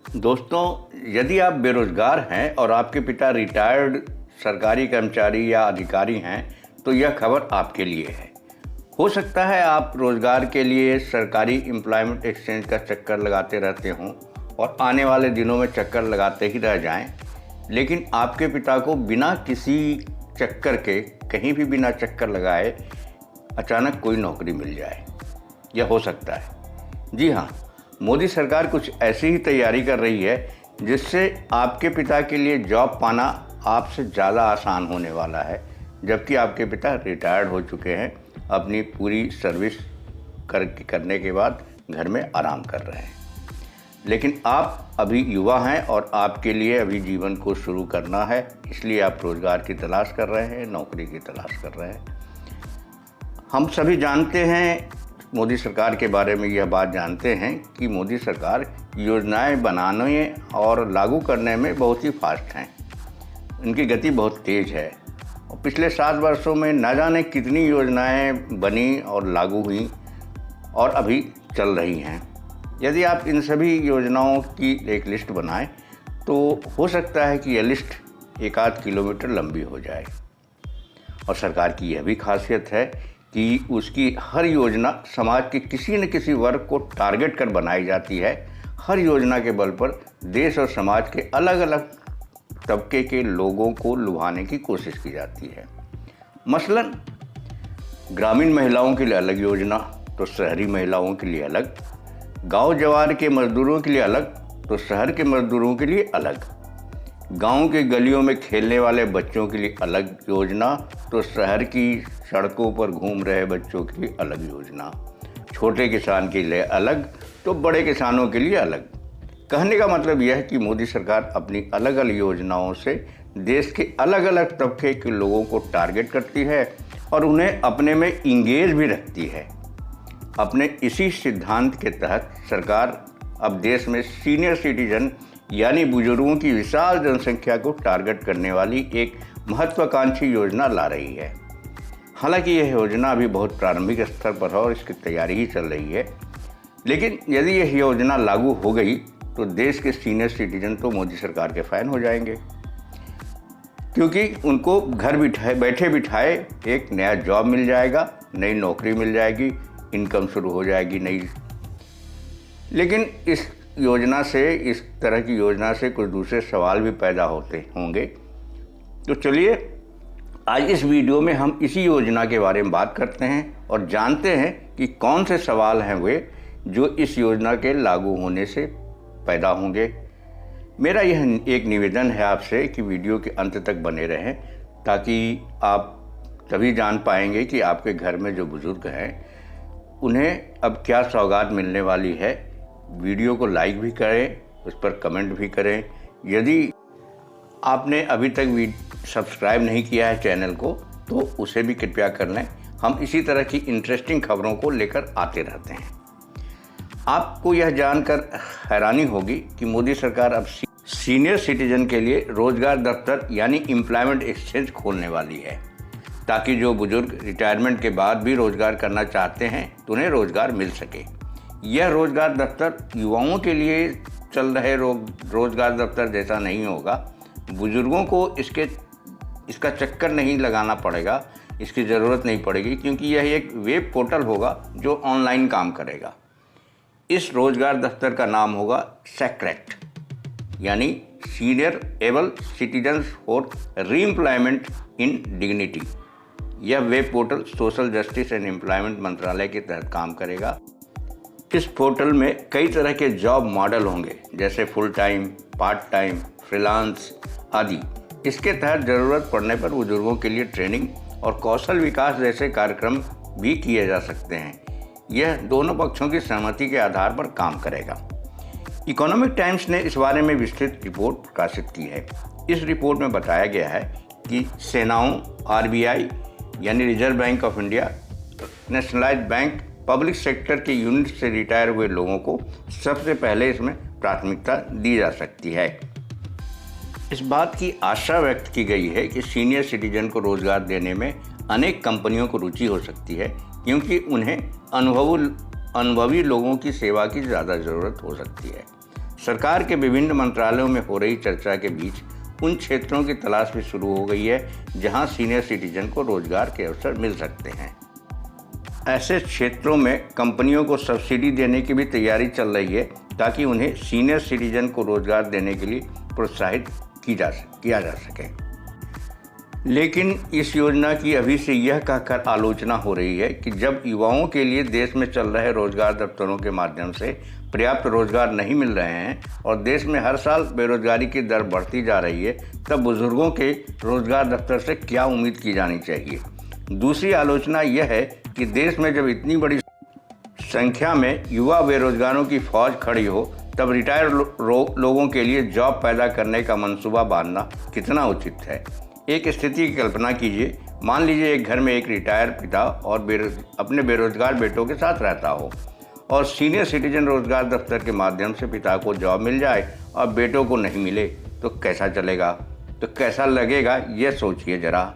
दोस्तों, यदि आप बेरोजगार हैं और आपके पिता रिटायर्ड सरकारी कर्मचारी या अधिकारी हैं तो यह खबर आपके लिए है। हो सकता है आप रोजगार के लिए सरकारी एम्प्लॉयमेंट एक्सचेंज का चक्कर लगाते रहते हों और आने वाले दिनों में चक्कर लगाते ही रह जाएं, लेकिन आपके पिता को बिना किसी चक्कर के, कहीं भी बिना चक्कर लगाए अचानक कोई नौकरी मिल जाए। यह हो सकता है। जी हाँ, मोदी सरकार कुछ ऐसी ही तैयारी कर रही है जिससे आपके पिता के लिए जॉब पाना आपसे ज़्यादा आसान होने वाला है, जबकि आपके पिता रिटायर्ड हो चुके हैं, अपनी पूरी सर्विस करने के बाद घर में आराम कर रहे हैं। लेकिन आप अभी युवा हैं और आपके लिए अभी जीवन को शुरू करना है, इसलिए आप रोज़गार की तलाश कर रहे हैं, नौकरी की तलाश कर रहे हैं। हम सभी जानते हैं, मोदी सरकार के बारे में यह बात जानते हैं कि मोदी सरकार योजनाएं बनाने और लागू करने में बहुत ही फास्ट हैं। इनकी गति बहुत तेज़ है और पिछले 7 वर्षों में न जाने कितनी योजनाएं बनी और लागू हुई और अभी चल रही हैं। यदि आप इन सभी योजनाओं की एक लिस्ट बनाएं तो हो सकता है कि यह लिस्ट 1-8 किलोमीटर लंबी हो जाए। और सरकार की यह भी खासियत है कि उसकी हर योजना समाज के किसी न किसी वर्ग को टारगेट कर बनाई जाती है। हर योजना के बल पर देश और समाज के अलग अलग तबके के लोगों को लुभाने की कोशिश की जाती है। मसलन ग्रामीण महिलाओं के लिए अलग योजना, तो शहरी महिलाओं के लिए अलग, गांव जवार के मजदूरों के लिए अलग, तो शहर के मजदूरों के लिए अलग, गांव के गलियों में खेलने वाले बच्चों के लिए अलग योजना, तो शहर की सड़कों पर घूम रहे बच्चों के लिए अलग योजना, छोटे किसान के लिए अलग, तो बड़े किसानों के लिए अलग। कहने का मतलब यह है कि मोदी सरकार अपनी अलग अलग योजनाओं से देश के अलग अलग तबके के लोगों को टारगेट करती है और उन्हें अपने में इंगेज भी रखती है। अपने इसी सिद्धांत के तहत सरकार अब देश में सीनियर सिटीजन यानी बुजुर्गों की विशाल जनसंख्या को टारगेट करने वाली एक महत्वाकांक्षी योजना ला रही है। हालांकि यह योजना अभी बहुत प्रारंभिक स्तर पर है और इसकी तैयारी ही चल रही है, लेकिन यदि यह योजना लागू हो गई तो देश के सीनियर सिटीजन तो मोदी सरकार के फ़ैन हो जाएंगे, क्योंकि उनको घर बैठे बिठाए एक नया जॉब मिल जाएगा, नई नौकरी मिल जाएगी, इनकम शुरू हो जाएगी नई। लेकिन इस तरह की योजना से कुछ दूसरे सवाल भी पैदा होते होंगे। तो चलिए आज इस वीडियो में हम इसी योजना के बारे में बात करते हैं और जानते हैं कि कौन से सवाल हैं वे जो इस योजना के लागू होने से पैदा होंगे। मेरा यह एक निवेदन है आपसे कि वीडियो के अंत तक बने रहें, ताकि आप तभी जान पाएंगे कि आपके घर में जो बुज़ुर्ग हैं उन्हें अब क्या सौगात मिलने वाली है। वीडियो को लाइक भी करें, उस पर कमेंट भी करें। यदि आपने अभी तक सब्सक्राइब नहीं किया है चैनल को तो उसे भी कृपया कर लें। हम इसी तरह की इंटरेस्टिंग खबरों को लेकर आते रहते हैं। आपको यह जानकर हैरानी होगी कि मोदी सरकार अब सीनियर सिटीजन के लिए रोजगार दफ्तर यानी एम्प्लॉयमेंट एक्सचेंज खोलने वाली है, ताकि जो बुजुर्ग रिटायरमेंट के बाद भी रोजगार करना चाहते हैं तो उन्हें रोजगार मिल सके। यह रोजगार दफ्तर युवाओं के लिए चल रहे रोजगार दफ्तर जैसा नहीं होगा। बुजुर्गों को इसका चक्कर नहीं लगाना पड़ेगा, इसकी ज़रूरत नहीं पड़ेगी, क्योंकि यह एक वेब पोर्टल होगा जो ऑनलाइन काम करेगा। इस रोजगार दफ्तर का नाम होगा सेक्रेट, यानी senior able citizens for reemployment in dignity. यह web portal social justice and employment मंत्रालय के तहत काम करेगा। इस पोर्टल में कई तरह के जॉब मॉडल होंगे, जैसे full time, part time, freelance आदि। इसके तहत ज़रूरत पड़ने पर बुजुर्गों के लिए ट्रेनिंग और कौशल विकास जैसे कार्यक्रम भी किए जा सकते हैं। यह दोनों पक्षों की सहमति के आधार पर काम करेगा। इकोनॉमिक टाइम्स ने इस बारे में विस्तृत रिपोर्ट प्रकाशित की है। इस रिपोर्ट में बताया गया है कि सेनाओं, RBI यानी reserve bank of India, nationalised bank, public sector के यूनिट से रिटायर हुए लोगों को सबसे पहले इसमें प्राथमिकता दी जा सकती है। इस बात की आशा व्यक्त की गई है कि सीनियर सिटीजन को रोजगार देने में अनेक कंपनियों को रुचि हो सकती है, क्योंकि उन्हें अनुभवी लोगों की सेवा की ज़्यादा ज़रूरत हो सकती है। सरकार के विभिन्न मंत्रालयों में हो रही चर्चा के बीच उन क्षेत्रों की तलाश भी शुरू हो गई है जहां सीनियर सिटीजन को रोजगार के अवसर मिल सकते हैं। ऐसे क्षेत्रों में कंपनियों को सब्सिडी देने की भी तैयारी चल रही है ताकि उन्हें सीनियर सिटीजन को रोजगार देने के लिए प्रोत्साहित किया जा सके। लेकिन इस योजना की अभी से यह कहकर आलोचना हो रही है कि जब युवाओं के लिए देश में चल रहे रोजगार दफ्तरों के माध्यम से पर्याप्त रोजगार नहीं मिल रहे हैं और देश में हर साल बेरोजगारी की दर बढ़ती जा रही है, तब बुजुर्गों के रोजगार दफ्तर से क्या उम्मीद की जानी चाहिए। दूसरी आलोचना यह है कि देश में जब इतनी बड़ी संख्या में युवा बेरोजगारों की फौज खड़ी हो, तब रिटायर्ड लोगों के लिए जॉब पैदा करने का मंसूबा बांधना कितना उचित है। एक स्थिति की कल्पना कीजिए, मान लीजिए एक घर में एक रिटायर पिता और अपने बेरोजगार बेटों के साथ रहता हो और सीनियर सिटीजन रोजगार दफ्तर के माध्यम से पिता को जॉब मिल जाए और बेटों को नहीं मिले, तो कैसा चलेगा, तो कैसा लगेगा, ये सोचिए जरा।